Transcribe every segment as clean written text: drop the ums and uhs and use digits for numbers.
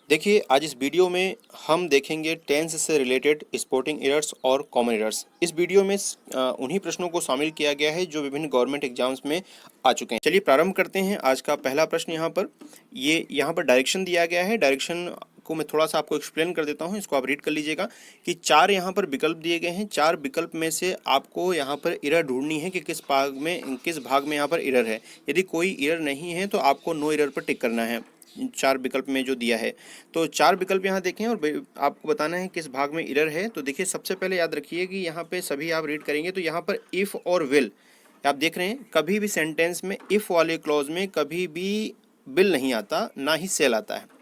देखिए, आज इस वीडियो में हम देखेंगे टेंस से रिलेटेड स्पोर्टिंग एरर्स और कॉमन एरर्स। इस वीडियो में उन्हीं प्रश्नों को शामिल किया गया है जो विभिन्न गवर्नमेंट एग्जाम्स में आ चुके हैं। चलिए प्रारंभ करते हैं। आज का पहला प्रश्न यहाँ पर डायरेक्शन दिया गया है। डायरेक्शन को मैं थोड़ा सा आपको एक्सप्लेन कर देता हूँ, इसको आप रीड कर लीजिएगा कि 4 यहाँ पर विकल्प दिए गए हैं। 4 विकल्प में से आपको यहाँ पर एरर ढूंढनी है कि किस भाग में यहाँ पर एरर है। यदि कोई एरर नहीं है तो आपको नो एरर पर टिक करना है 4 विकल्प में जो दिया है। तो 4 विकल्प यहाँ देखें और आपको बताना है किस भाग में एरर है। तो देखिए, सबसे पहले याद रखिए कि यहाँ पे सभी आप रीड करेंगे तो यहाँ पर इफ़ और विल आप देख रहे हैं, कभी भी सेंटेंस में इफ़ वाले क्लॉज में कभी भी विल नहीं आता, ना ही सेल आता है।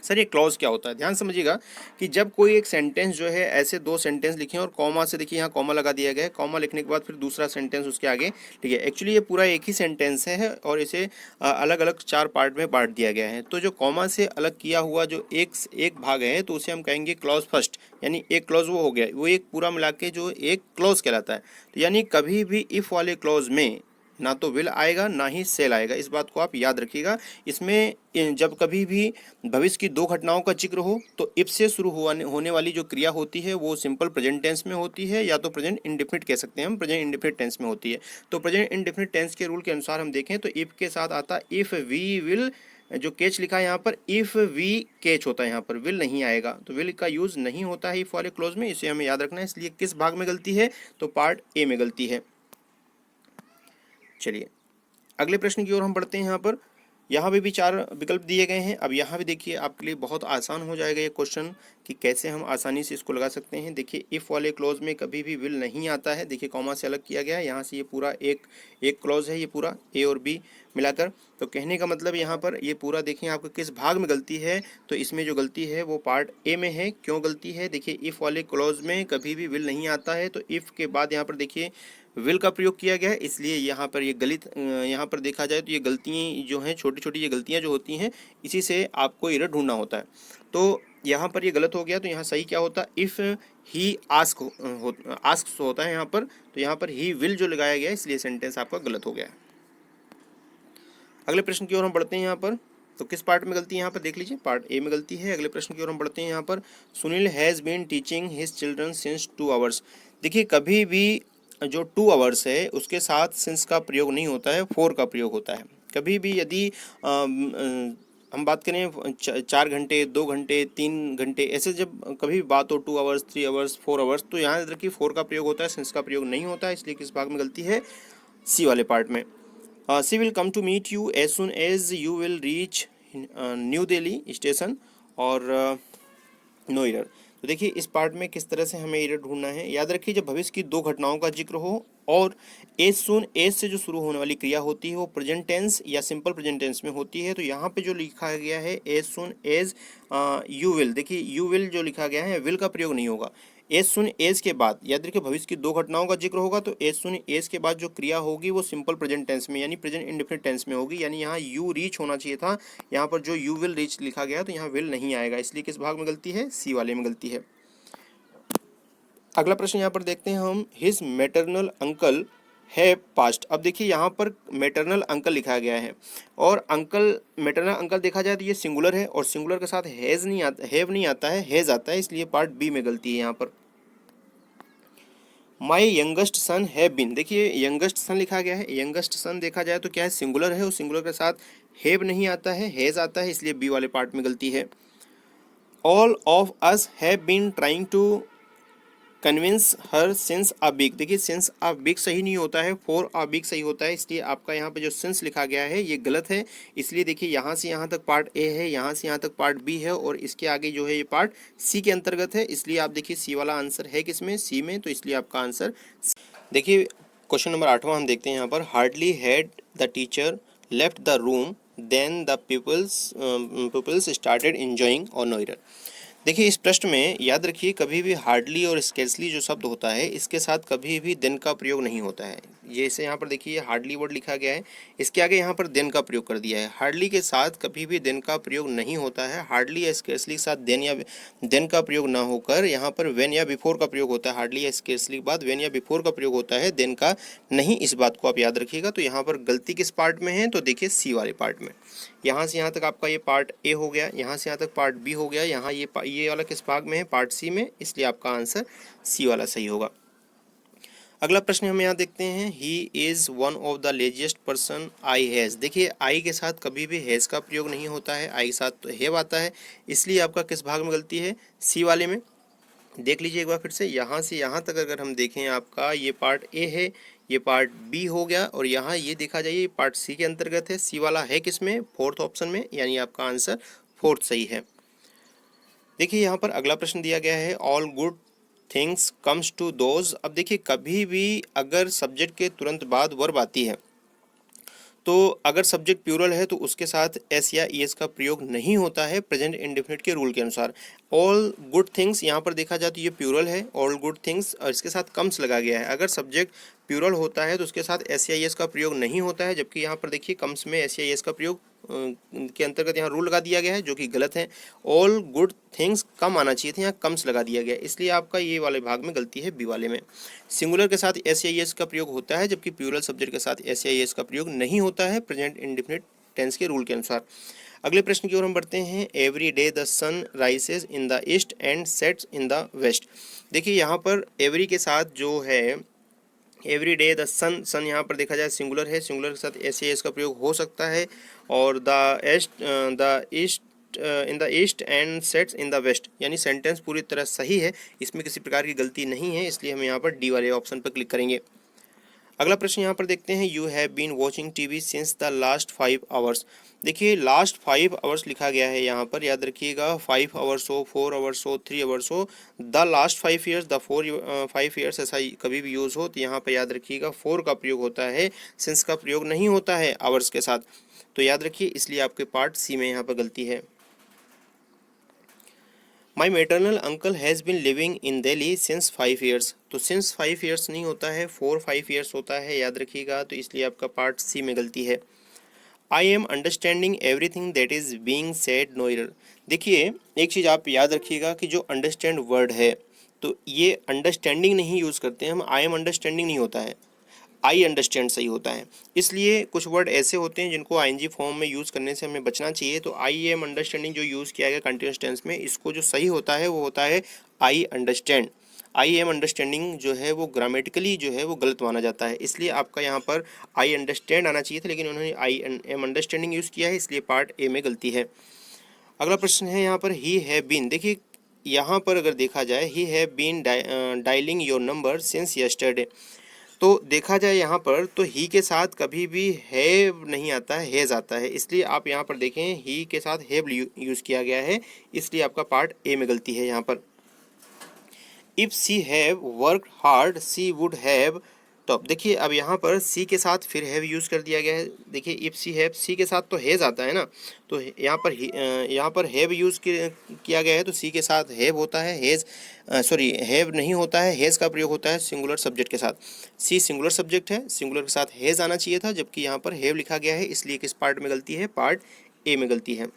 सर ये क्लॉज क्या होता है, ध्यान समझिएगा कि जब कोई एक सेंटेंस जो है, ऐसे 2 सेंटेंस लिखे और कॉमा से, देखिए यहाँ कॉमा लगा दिया गया है, कॉमा लिखने के बाद फिर दूसरा सेंटेंस उसके आगे, ठीक है। एक्चुअली ये पूरा एक ही सेंटेंस है और इसे अलग अलग 4 पार्ट में बांट दिया गया है। तो जो कॉमा से अलग किया हुआ जो एक भाग है तो उसे हम कहेंगे क्लॉज फर्स्ट, यानी एक क्लॉज वो हो गया, वो एक पूरा मिला के जो एक क्लॉज कहलाता है। तो यानी कभी भी इफ़ वाले क्लॉज में ना तो विल आएगा ना ही सेल आएगा, इस बात को आप याद रखिएगा। इसमें जब कभी भी भविष्य की 2 घटनाओं का जिक्र हो तो इफ से शुरू होने वाली जो क्रिया होती है वो सिंपल प्रेजेंट टेंस में होती है, या तो प्रेजेंट इंडेफिनिट कह सकते हैं हम, प्रेजेंट इंडेफिनिट टेंस में होती है। तो प्रेजेंट इंडेफिनिट टेंस के रूल के अनुसार हम देखें तो इफ के साथ आता इफ वी विल, जो कैच लिखा है यहाँ पर इफ वी कैच होता है, यहाँ पर विल नहीं आएगा। तो विल का यूज नहीं होता है इफ वाले क्लोज में, इसे हमें याद रखना है। इसलिए किस भाग में गलती है, तो पार्ट ए में गलती है। चलिए अगले प्रश्न की ओर हम बढ़ते हैं। यहाँ पे भी 4 विकल्प दिए गए हैं। अब यहाँ भी देखिए, आपके लिए बहुत आसान हो जाएगा ये क्वेश्चन कि कैसे हम आसानी से इसको लगा सकते हैं। देखिए, इफ़ वाले क्लॉज में कभी भी विल नहीं आता है, देखिए कॉमा से अलग किया गया है, यहाँ से ये पूरा एक क्लॉज है, ये पूरा ए और बी मिलाकर। तो कहने का मतलब यहाँ पर ये पूरा देखें आपको किस भाग में गलती है, तो इसमें जो गलती है वो पार्ट ए में है। क्यों गलती है, देखिए इफ़ वाले क्लॉज में कभी भी विल नहीं आता है, तो इफ़ के बाद यहाँ पर देखिए विल का प्रयोग किया गया है, इसलिए यहाँ पर ये गलत, यहाँ पर देखा जाए तो ये गलतियाँ जो हैं, छोटी छोटी ये गलतियाँ जो होती हैं, इसी से आपको एरर ढूंढना होता है। तो यहाँ पर ये गलत हो गया, तो यहाँ सही क्या होता, इफ़ ही आस्क होता है यहाँ पर, तो यहाँ पर ही विल जो लगाया गया है, इसलिए सेंटेंस आपका गलत हो गया है। अगले प्रश्न की ओर हम बढ़ते हैं। यहाँ पर तो किस पार्ट में गलती है, यहाँ पर देख लीजिए पार्ट ए में गलती है। अगले प्रश्न की ओर हम बढ़ते हैं। यहाँ पर Sunil has been teaching his children since 2 hours. देखिए, कभी भी जो 2 आवर्स है उसके साथ सिंस का प्रयोग नहीं होता है, फोर का प्रयोग होता है। कभी भी यदि हम बात करें 4 घंटे, 2 घंटे, 3 घंटे, ऐसे जब कभी भी बात हो 2 आवर्स, 3 आवर्स, 4 आवर्स, तो यहाँ देखिए 4 का प्रयोग होता है, सिंस का प्रयोग नहीं होता है। इसलिए किस भाग में गलती है, सी वाले पार्ट में। She will come to meet you as soon as you will reach New Delhi station, और नो एरर। तो देखिए इस पार्ट में किस तरह से हमें एरर ढूंढना है। याद रखिए, जब भविष्य की 2 घटनाओं का जिक्र हो और एज सुन एज से जो शुरू होने वाली क्रिया होती है वो प्रेजेंट टेंस या सिंपल प्रेजेंट टेंस में होती है। तो यहाँ पे जो लिखा गया है as soon as you will, देखिए यू विल जो लिखा गया है, विल का प्रयोग नहीं होगा। एज सुन एज के बाद, याद रखिए भविष्य की 2 घटनाओं का जिक्र होगा, तो एज सुन एज के बाद जो क्रिया होगी वो सिंपल प्रेजेंट टेंस में यानी प्रेजेंट इंडेफिनिट टेंस में होगी। यानी यहाँ यू रीच होना चाहिए था, यहाँ पर जो यू विल रीच लिखा गया तो यहाँ विल नहीं आएगा। इसलिए किस भाग में गलती है, सी वाले में गलती है। अगला प्रश्न यहाँ पर देखते हैं हम, हिज मैटरनल अंकल है पास्ट। अब देखिए यहाँ पर मैटरनल अंकल लिखा गया है और मैटरनल अंकल देखा जाए तो ये सिंगुलर है और सिंगुलर के साथ हैज़ नहीं आता, हैव नहीं आता है, हैज़ आता है। इसलिए पार्ट बी में गलती है यहाँ पर। माई यंगेस्ट सन हैव बीन, देखिए यंगेस्ट सन लिखा गया है, यंगेस्ट सन देखा जाए तो क्या है, सिंगुलर है और सिंगुलर के साथ हैव नहीं आता है, हैज़ आता है। इसलिए बी वाले पार्ट में गलती है। All of us have been trying to convince her since a week, देखिए सिंस अ वीक सही नहीं होता है, फॉर अ वीक सही होता है। इसलिए आपका यहाँ पे जो सिंस लिखा गया है ये गलत है। इसलिए देखिए यहाँ से यहाँ तक पार्ट ए है, यहाँ से यहाँ तक पार्ट बी है और इसके आगे जो है ये पार्ट सी के अंतर्गत है। इसलिए आप देखिए सी वाला आंसर है किसमें, सी में, तो इसलिए आपका आंसर। देखिए क्वेश्चन नंबर 8वां हम देखते हैं यहाँ पर, hardly had the teacher left the room then the peoples started enjoying और नो एरर। देखिए इस प्रश्न में याद रखिए, कभी भी हार्डली और स्केर्सली जो शब्द होता है इसके साथ कभी भी देन का प्रयोग नहीं होता है। जैसे यहाँ पर देखिए हार्डली वर्ड लिखा गया है, इसके आगे यहाँ पर देन का प्रयोग कर दिया है। हार्डली के साथ कभी भी देन का प्रयोग नहीं होता है। हार्डली या स्केर्सली के साथ देन का प्रयोग ना होकर यहाँ पर वेन या बिफोर का प्रयोग होता है। हार्डली या स्केर्सली के बाद वेन या बिफोर का प्रयोग होता है, देन का नहीं। इस बात को आप याद रखिएगा। तो यहाँ पर गलती किस पार्ट में है, तो देखिए सी वाले पार्ट में। यहाँ से यहाँ तक आपका ये पार्ट ए हो गया, यहाँ से यहाँ तक पार्ट बी हो गया, यहाँ ये वाला किस भाग में है, पार्ट सी में, इसलिए आपका आंसर सी वाला सही होगा। अगला प्रश्न हम यहाँ देखते हैं, he is one of the laziest person I has. देखिए आई के साथ कभी भी हैज़ का प्रयोग नहीं होता है, आई के साथ तो हैव आता है, इसलिए आपका किस भाग में गलती है, सी वाले में। देख लीजिए एक बार फिर से, यहाँ से यहाँ तक अगर हम देखें, आपका ये पार्ट ए है, ये पार्ट बी हो गया, और यहाँ ये देखा जाए ये पार्ट सी के अंतर्गत है। सी वाला है किस में, फोर्थ ऑप्शन में, यानी आपका आंसर फोर्थ सही है। देखिए यहाँ पर अगला प्रश्न दिया गया है, all good things comes to those. अब देखिए कभी भी अगर सब्जेक्ट के तुरंत बाद वर्ब आती है, तो अगर सब्जेक्ट प्लूरल है तो उसके साथ एस या ईएस का प्रयोग नहीं होता है प्रेजेंट इंडेफिनिट के रूल के अनुसार। ऑल गुड थिंग्स यहाँ पर देखा जाए तो ये प्लूरल है, ऑल गुड थिंग्स, और इसके साथ कम्स लगा गया है। अगर सब्जेक्ट प्लूरल होता है तो उसके साथ एस या ईएस का प्रयोग नहीं होता है, जबकि यहाँ पर देखिए कम्स में एस या ईएस का प्रयोग के अंतर्गत यहाँ रूल लगा दिया गया है, जो कि गलत है। ऑल गुड थिंग्स कम आना चाहिए था, यहाँ कम्स लगा दिया गया, इसलिए आपका ये वाले भाग में गलती है, बी वाले में। सिंगुलर के साथ एस या ईएस का प्रयोग होता है, जबकि प्लूरल सब्जेक्ट के साथ एस या ईएस का प्रयोग नहीं होता है प्रेजेंट इंडेफिनिट टेंस के रूल के अनुसार। अगले प्रश्न की ओर हम बढ़ते हैं, every day the sun rises in the east and sets in the west. देखिए यहाँ पर एवरी के साथ जो है, every day the sun, sun यहाँ पर देखा जाए सिंगुलर है, सिंगुलर के साथ एस या एस का प्रयोग हो सकता है, और the east in the east and sets in the west, यानी सेंटेंस पूरी तरह सही है, इसमें किसी प्रकार की गलती नहीं है, इसलिए हम यहाँ पर डी वाले ऑप्शन पर क्लिक करेंगे। अगला प्रश्न यहाँ पर देखते हैं, you have been watching TV since the last 5 hours. देखिए लास्ट 5 आवर्स लिखा गया है यहाँ पर, याद रखिएगा 5 आवर्स हो, 4 आवर्स हो, 3 आवर्स हो, the last 5 years, the 5 years, ऐसा कभी भी यूज़ हो तो यहाँ पर याद रखिएगा 4 का प्रयोग होता है, सिंस का प्रयोग नहीं होता है आवर्स के साथ, तो याद रखिए, इसलिए आपके पार्ट सी में यहाँ पर गलती है। My maternal uncle has been living in Delhi since 5 years, तो सिंस 5 ईयर्स नहीं होता है, 4-5 ईयर्स होता है, याद रखिएगा, तो इसलिए आपका पार्ट सी में गलती है। I am understanding everything that is being said, no error. देखिए एक चीज़ आप याद रखिएगा कि जो अंडरस्टैंड वर्ड है, तो ये अंडरस्टैंडिंग नहीं यूज़ करते हैं हम, आई एम अंडरस्टैंडिंग नहीं होता है, आई अंडरस्टैंड सही होता है। इसलिए कुछ वर्ड ऐसे होते हैं जिनको आईएनजी फॉर्म में यूज़ करने से हमें बचना चाहिए, तो आई एम अंडरस्टैंडिंग जो यूज़ किया गया कंटिन्यूअस टेंस में, इसको जो सही होता है वो होता है I understand. I am understanding जो है वो ग्रामेटिकली जो है वो गलत माना जाता है, इसलिए आपका यहाँ पर आई अंडरस्टैंड आना चाहिए था, लेकिन उन्होंने आई एम अंडरस्टैंडिंग यूज़ किया है, इसलिए पार्ट ए में गलती है। अगला प्रश्न है यहाँ पर, ही हैव बीन। देखिए यहाँ पर अगर देखा जाए, he have been dialing your number since yesterday, तो देखा जाए यहाँ पर तो ही के साथ कभी भी हैव नहीं आता है, हैज़ आता है, इसलिए आप यहाँ पर देखें ही के साथ हैव यूज़ किया गया है, इसलिए आपका पार्ट ए में गलती है यहाँ पर। If she have work hard she would have, तो अब देखिए अब यहाँ पर सी के साथ फिर हैव यूज़ कर दिया गया है। देखिए इफ़ सी हैव, सी के साथ तो हैज़ आता है ना, तो यहाँ पर हैव यूज़ किया गया है, तो सी के साथ हैव होता है, हैज़ सॉरी हैव नहीं होता है, हैज़ का प्रयोग होता है सिंगुलर सब्जेक्ट के साथ। सी सिंगुलर सब्जेक्ट है, सिंगुलर के साथ हैज़ आना चाहिए था, जबकि यहाँ पर हैव लिखा गया है, इसलिए किस पार्ट में गलती है, पार्ट ए में गलती है।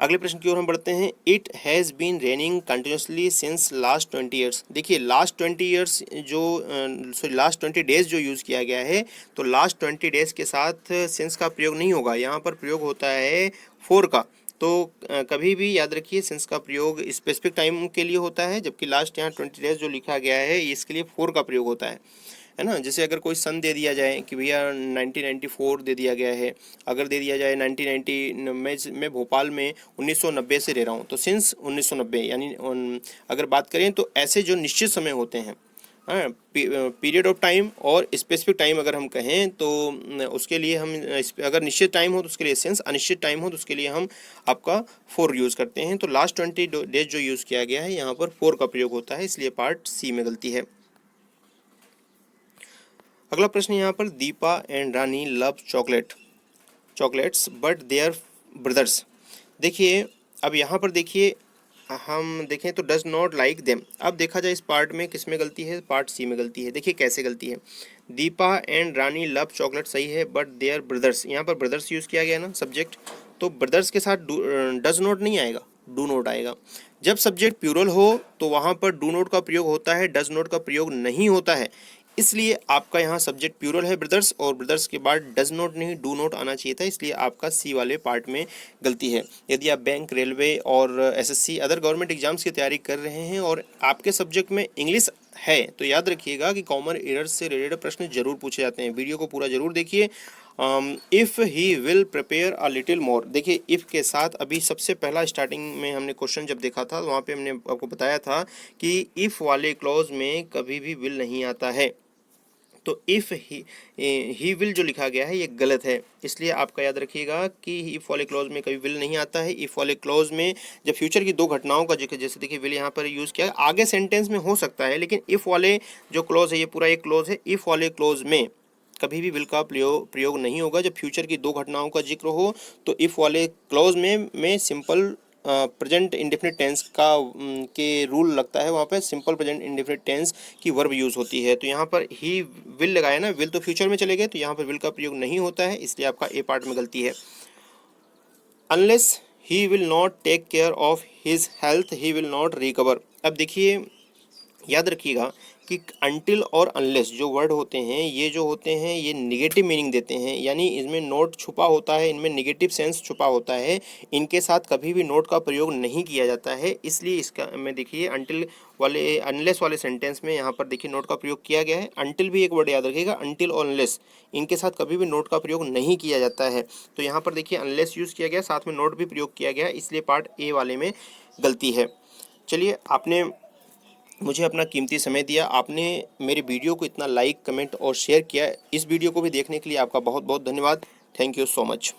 अगले प्रश्न की ओर हम बढ़ते हैं, it has been raining continuously since last 20 years. देखिए लास्ट 20 ईयर्स जो लास्ट 20 डेज़ जो यूज़ किया गया है, तो लास्ट 20 डेज़ के साथ सिंस का प्रयोग नहीं होगा, यहाँ पर प्रयोग होता है फोर का, तो कभी भी याद रखिए सिंस का प्रयोग स्पेसिफिक टाइम के लिए होता है, जबकि लास्ट यहाँ 20 डेज़ जो लिखा गया है इसके लिए फोर का प्रयोग होता है ना। जैसे अगर कोई सन दे दिया जाए कि भैया 1994 दे दिया गया है, अगर दे दिया जाए 1990 मैं भोपाल में 1990 से रह रहा हूँ, तो सिंस 1990, यानी अगर बात करें तो ऐसे जो निश्चित समय होते हैं, हाँ, पीरियड ऑफ टाइम और स्पेसिफिक टाइम अगर हम कहें तो उसके लिए हम अगर निश्चित टाइम हो तो उसके लिए सिंस, अनिश्चित टाइम हो तो उसके लिए हम आपका फोर यूज़ करते हैं। तो लास्ट 20 डेज जो यूज़ किया गया है यहाँ पर फोर का प्रयोग होता है, इसलिए पार्ट सी में गलती है। अगला प्रश्न यहाँ पर, Deepa and Rani love chocolates but their brothers. देखिए अब यहाँ पर देखिए हम देखें तो डज नॉट लाइक देम। अब देखा जाए इस पार्ट में किस में गलती है, पार्ट सी में गलती है। देखिए कैसे गलती है। Deepa and Rani love chocolate सही है, बट देयर ब्रदर्स, यहाँ पर ब्रदर्स यूज़ किया गया ना सब्जेक्ट, तो ब्रदर्स के साथ डज नॉट नहीं आएगा, डू नॉट आएगा। जब सब्जेक्ट प्यूरल हो तो वहाँ पर डू नॉट का प्रयोग होता है, डज नॉट का प्रयोग नहीं होता है। इसलिए आपका यहाँ सब्जेक्ट प्यूरल है ब्रदर्स, और ब्रदर्स के बाद डज नॉट नहीं डू नॉट आना चाहिए था, इसलिए आपका सी वाले पार्ट में गलती है। यदि आप बैंक, रेलवे और एसएससी अदर गवर्नमेंट एग्जाम्स की तैयारी कर रहे हैं और आपके सब्जेक्ट में इंग्लिश है, तो याद रखिएगा कि कॉमन एरर्स से रिलेटेड प्रश्न जरूर पूछे जाते हैं। वीडियो को पूरा जरूर देखिए। If he will prepare a little more, देखिए इफ़ के साथ अभी सबसे पहला स्टार्टिंग में हमने क्वेश्चन जब देखा था, वहाँ पे हमने आपको बताया था कि इफ़ वाले क्लॉज में कभी भी विल नहीं आता है। तो इफ़ ही विल जो लिखा गया है ये गलत है, इसलिए आपका याद रखिएगा कि इफ़ वाले क्लॉज में कभी विल नहीं आता है। इफ़ वाले क्लॉज में जब फ्यूचर की दो घटनाओं का जिक्र, जैसे देखिए विल यहाँ पर यूज़ किया, आगे सेंटेंस में हो सकता है, लेकिन इफ़ वाले जो क्लॉज है ये पूरा एक क्लॉज है, इफ़ वाले क्लॉज में कभी भी विल का प्रयोग नहीं होगा। जब फ्यूचर की दो घटनाओं का जिक्र हो तो इफ़ वाले क्लॉज में सिंपल प्रेजेंट इंडेफिनिट टेंस का के रूल लगता है, वहाँ पे सिंपल प्रेजेंट इंडेफिनिट टेंस की वर्ब यूज़ होती है। तो यहाँ पर ही विल लगाया ना, विल तो फ्यूचर में चले गए, तो यहाँ पर विल का प्रयोग नहीं होता है, इसलिए आपका ए पार्ट में गलती है। Unless he will not take care of his health he will not recover. अब देखिए याद रखिएगा कि अनटिल और अनलेस जो वर्ड होते हैं, ये जो होते हैं ये निगेटिव मीनिंग देते हैं, यानी इसमें नोट छुपा होता है, इनमें निगेटिव सेंस छुपा होता है। इनके साथ कभी भी नोट का प्रयोग नहीं किया जाता है, इसलिए इसका में देखिए अनटिल वाले अनलेस वाले सेंटेंस में यहाँ पर देखिए नोट का प्रयोग किया गया है। अनटिल भी एक वर्ड याद रखिएगा, अनटिल और अनलेस, इनके साथ कभी भी नोट का प्रयोग नहीं किया जाता है। तो यहाँ पर देखिए अनलेस यूज़ किया गया, साथ में नोट भी प्रयोग किया गया, इसलिए पार्ट ए वाले में गलती है। चलिए, आपने मुझे अपना कीमती समय दिया, आपने मेरे वीडियो को इतना लाइक, कमेंट और शेयर किया। इस वीडियो को भी देखने के लिए आपका बहुत बहुत धन्यवाद। Thank you so much.